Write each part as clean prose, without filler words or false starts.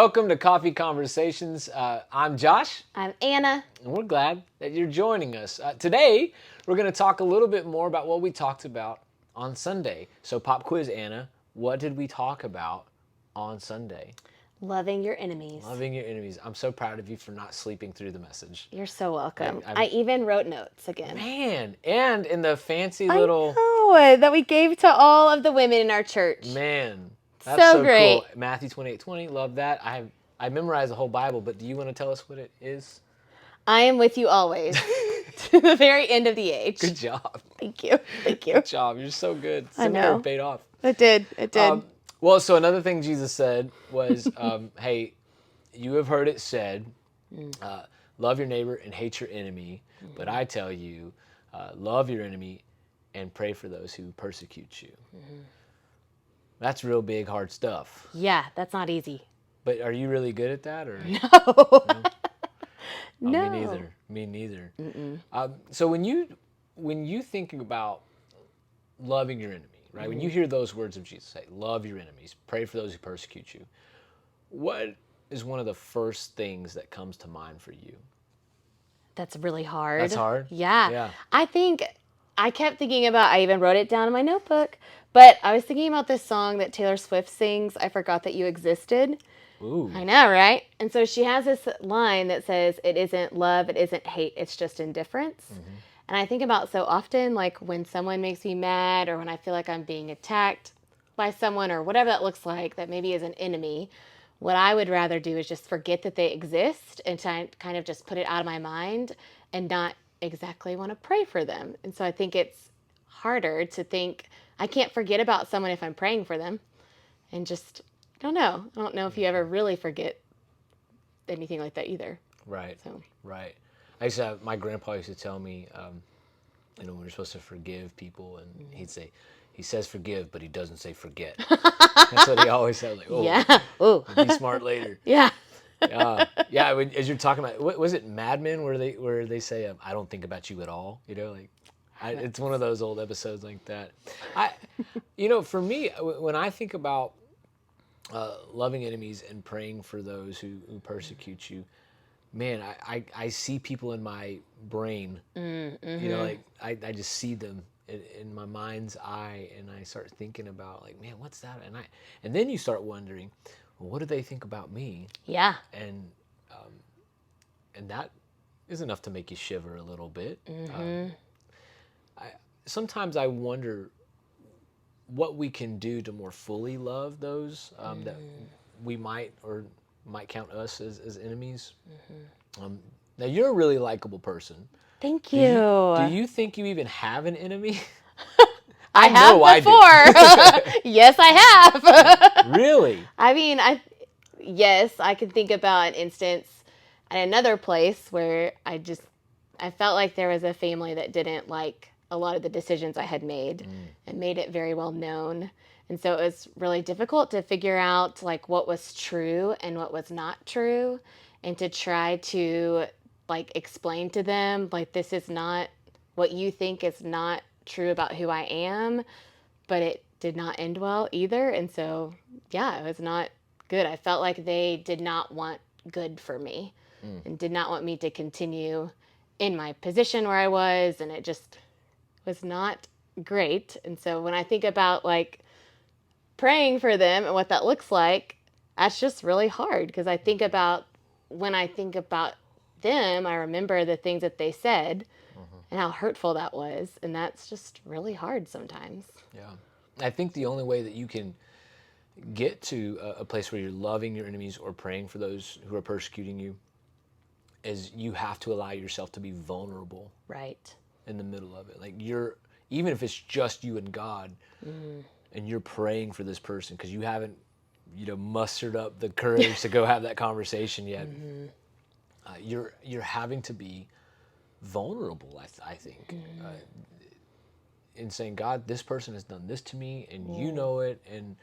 Welcome to Coffee Conversations. I'm Josh. I'm Anna. And we're glad that you're joining us. Today, we're going to talk a little bit more about what we talked about on Sunday. So pop quiz, Anna, what did we talk about on Sunday? Loving your enemies. Loving your enemies. I'm so proud of you for not sleeping through the message. You're so welcome. I even wrote notes again. Man, and in the fancy I little... know, that we gave to all of the women in our church. Man, that's so great. Cool. Matthew 28:20, love that. I memorized the whole Bible, but do you want to tell us what it is? I am with you always to the very end of the age. Good job. Thank you. Thank you. Good job. You're so good. I know. It paid off. It did. It did. Well, so another thing Jesus said was, hey, you have heard it said, love your neighbor and hate your enemy. Mm-hmm. But I tell you, love your enemy and pray for those who persecute you. Mm-hmm. That's real big, hard stuff. Yeah, that's not easy. But are you really good at that? Or no. No. Me neither. Me neither. So when you think about loving your enemy, right? When you hear those words of Jesus say, love your enemies, pray for those who persecute you, what is one of the first things that comes to mind for you? That's really hard. That's hard? Yeah. I kept thinking about, I even wrote it down in my notebook, but I was thinking about this song that Taylor Swift sings, I Forgot That You Existed. Ooh. I know, right? And so she has this line that says, it isn't love, it isn't hate, it's just indifference. Mm-hmm. And I think about so often, like when someone makes me mad or when I feel like I'm being attacked by someone or whatever that looks like, that maybe is an enemy, what I would rather do is just forget that they exist and kind of just put it out of my mind and not exactly want to pray for them. And so I think it's harder to think, I can't forget about someone if I'm praying for them. And just, I don't know if you ever really forget anything like that either. Right. So. Right. My grandpa used to tell me, when you're supposed to forgive people, and he'd say, he says forgive, but he doesn't say forget. That's what he always said. Like, oh, yeah. Ooh. Be smart later. Yeah. As you're talking about, was it Mad Men where they say, I don't think about you at all? It's one of those old episodes like that. For me, when I think about loving enemies and praying for those who persecute you, man, I see people in my brain. Mm-hmm. I just see them in my mind's eye, and I start thinking about like, man, what's that? And then you start wondering, well, what do they think about me? Yeah. And that is enough to make you shiver a little bit. Mm-hmm. Sometimes I wonder what we can do to more fully love those that we might count us as enemies. Mm-hmm. Now, you're a really likable person. Thank you. Do you think you even have an enemy? I have before. Yes, I have. Really? I mean, yes, I can think about an instance at another place where I felt like there was a family that didn't like a lot of the decisions I had made and made it very well known. And so it was really difficult to figure out like what was true and what was not true, and to try to like explain to them like, this is not what you think is not true about who I am. But it did not end well either. And so, yeah, it was not good. I felt like they did not want good for me and did not want me to continue in my position where I was. And it just was not great. And so when I think about like praying for them and what that looks like, that's just really hard, because when I think about them, I remember the things that they said and how hurtful that was. And that's just really hard sometimes. Yeah. I think the only way that you can get to a place where you're loving your enemies or praying for those who are persecuting you is you have to allow yourself to be vulnerable. Right. In the middle of it. Like even if it's just you and God, and you're praying for this person because you haven't, mustered up the courage to go have that conversation yet. You're having to be vulnerable, I think, in saying, God, this person has done this to me, and you know it, and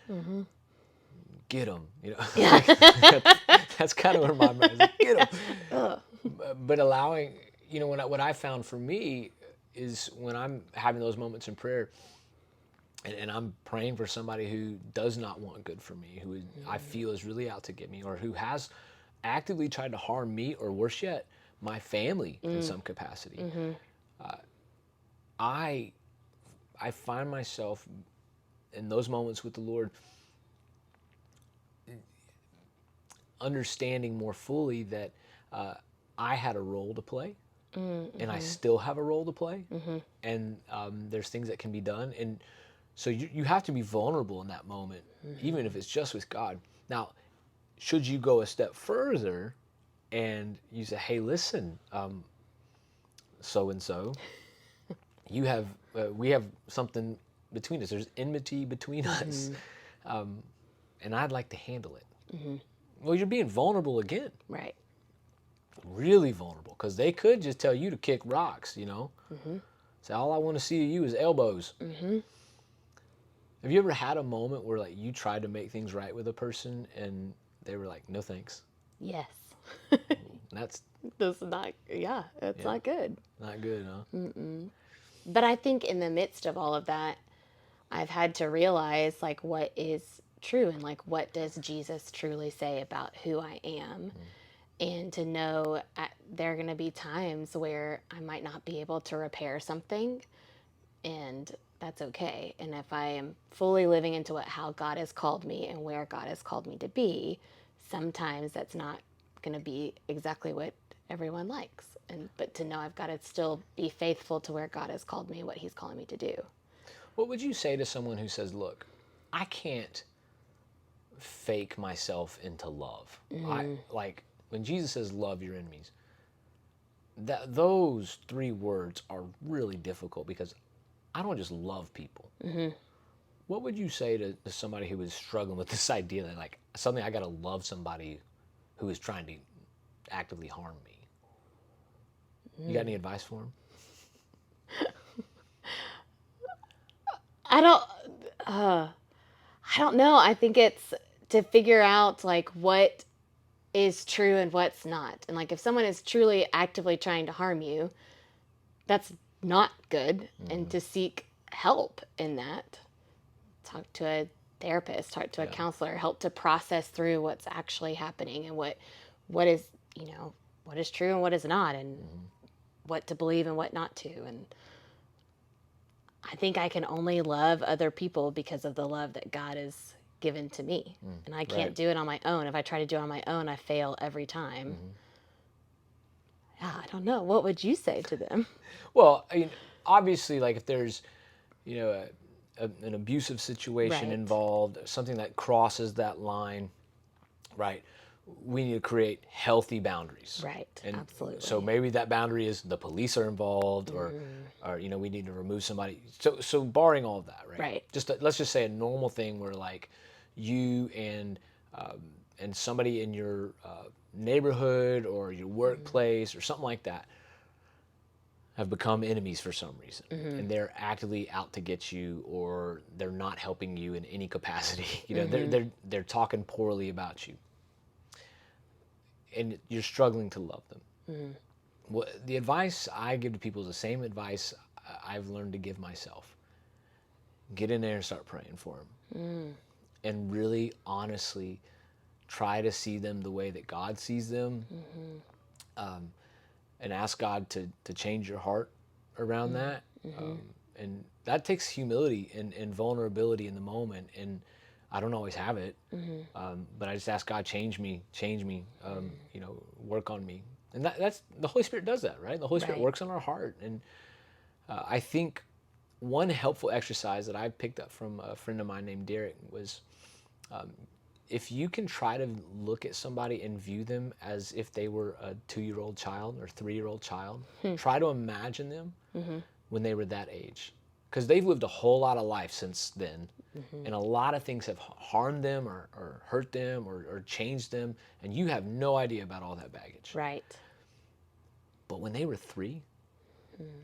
get them. Yeah. That's kind of where my mind is. Like, get them. But allowing, what I found for me is when I'm having those moments in prayer, and I'm praying for somebody who does not want good for me, who I feel is really out to get me, or who has actively tried to harm me, or worse yet, my family in some capacity. I I find myself in those moments with the Lord understanding more fully that I had a role to play, and I still have a role to play, and there's things that can be done, and so you have to be vulnerable in that moment, even if it's just with God. Now, should you go a step further and you say, "Hey, listen, so and so, you have we have something between us. There's enmity between us, and I'd like to handle it." Well, you're being vulnerable again, Right. really vulnerable, because they could just tell you to kick rocks, Say, all I want to see of you is elbows. Have you ever had a moment where like you tried to make things right with a person and they were like, "No thanks"? Yes. That's That's not, yeah, it's not good. not good, huh? But I think in the midst of all of that, I've had to realize like what is true and like what does Jesus truly say about who I am. And to know there are going to be times where I might not be able to repair something, and that's okay. And if I am fully living into how God has called me and where God has called me to be, sometimes that's not going to be exactly what everyone likes. But to know I've got to still be faithful to where God has called me, what He's calling me to do. What would you say to someone who says, "Look, I can't fake myself into love"? I like when Jesus says, "Love your enemies." Those three words are really difficult because I don't just love people. What would you say to somebody who is struggling with this idea that like suddenly I got to love somebody who is trying to actively harm me? You got any advice for them? I don't I don't know. I think it's to figure out like what is true and what's not. And like if someone is truly actively trying to harm you, that's not good. And to seek help in that. Talk to a therapist, talk to a counselor, help to process through what's actually happening and what is, what is true and what is not, and what to believe and what not to. And I think I can only love other people because of the love that God has given to me. And I can't do it on my own. If I try to do it on my own, I fail every time. Yeah, I don't know. What would you say to them? Well, I mean, obviously, like if there's, an abusive situation Right. involved, something that crosses that line, right? We need to create healthy boundaries. Right. And Absolutely. so maybe that boundary is the police are involved, or we need to remove somebody. So barring all of that, right? Right. Let's just say a normal thing where like you and somebody in your neighborhood or your workplace or something like that have become enemies for some reason, and they're actively out to get you, or they're not helping you in any capacity. They're talking poorly about you, and you're struggling to love them. Well, the advice I give to people is the same advice I've learned to give myself. Get in there and start praying for them, and really honestly try to see them the way that God sees them. And ask God to change your heart around that. And that takes humility and vulnerability in the moment. And I don't always have it, but I just ask God, change me, work on me. And that's the Holy Spirit does that, right? The Holy Spirit Right. works on our heart. And I think one helpful exercise that I picked up from a friend of mine named Derek was if you can try to look at somebody and view them as if they were a 2-year-old child or 3-year-old child, try to imagine them when they were that age. Because they've lived a whole lot of life since then, and a lot of things have harmed them or hurt them or changed them, and you have no idea about all that baggage. Right. But when they were 3,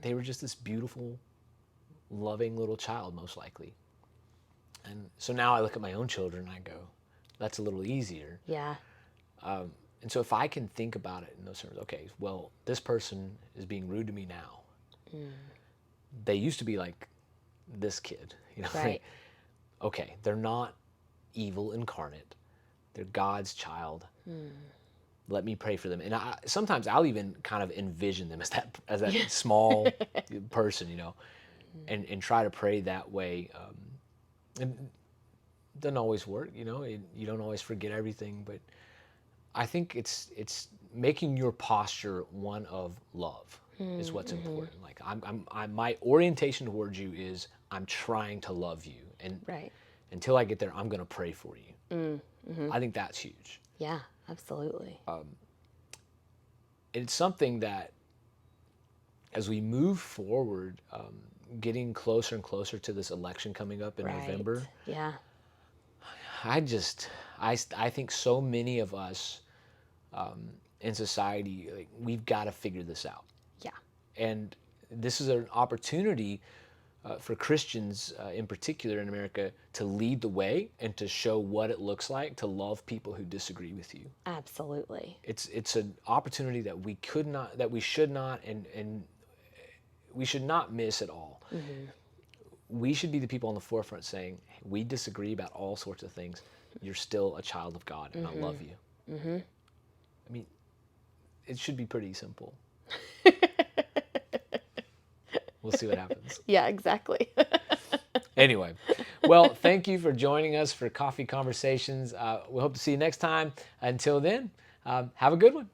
they were just this beautiful, loving little child, most likely. And so now I look at my own children and I go, that's a little easier. Yeah. And so if I can think about it in those terms, okay, well, this person is being rude to me now. They used to be like this kid. Right. Okay, they're not evil incarnate. They're God's child. Let me pray for them. And sometimes I'll even kind of envision them as that small person, and try to pray that way. And it doesn't always work, you don't always forget everything, but I think it's making your posture one of love is what's important. Like my orientation towards you is I'm trying to love you, and Right. until I get there, I'm going to pray for you. I think that's huge. Yeah, absolutely. It's something that as we move forward, getting closer and closer to this election coming up in Right. November, Yeah. I think so many of us in society, like, we've got to figure this out. Yeah. And this is an opportunity for Christians in particular in America to lead the way and to show what it looks like to love people who disagree with you. Absolutely. It's an opportunity that we should not, and we should not miss at all. We should be the people on the forefront saying, we disagree about all sorts of things. You're still a child of God, and I love you. I mean, it should be pretty simple. We'll see what happens. Yeah, exactly. Anyway, well, thank you for joining us for Coffee Conversations. We hope to see you next time. Until then, have a good one.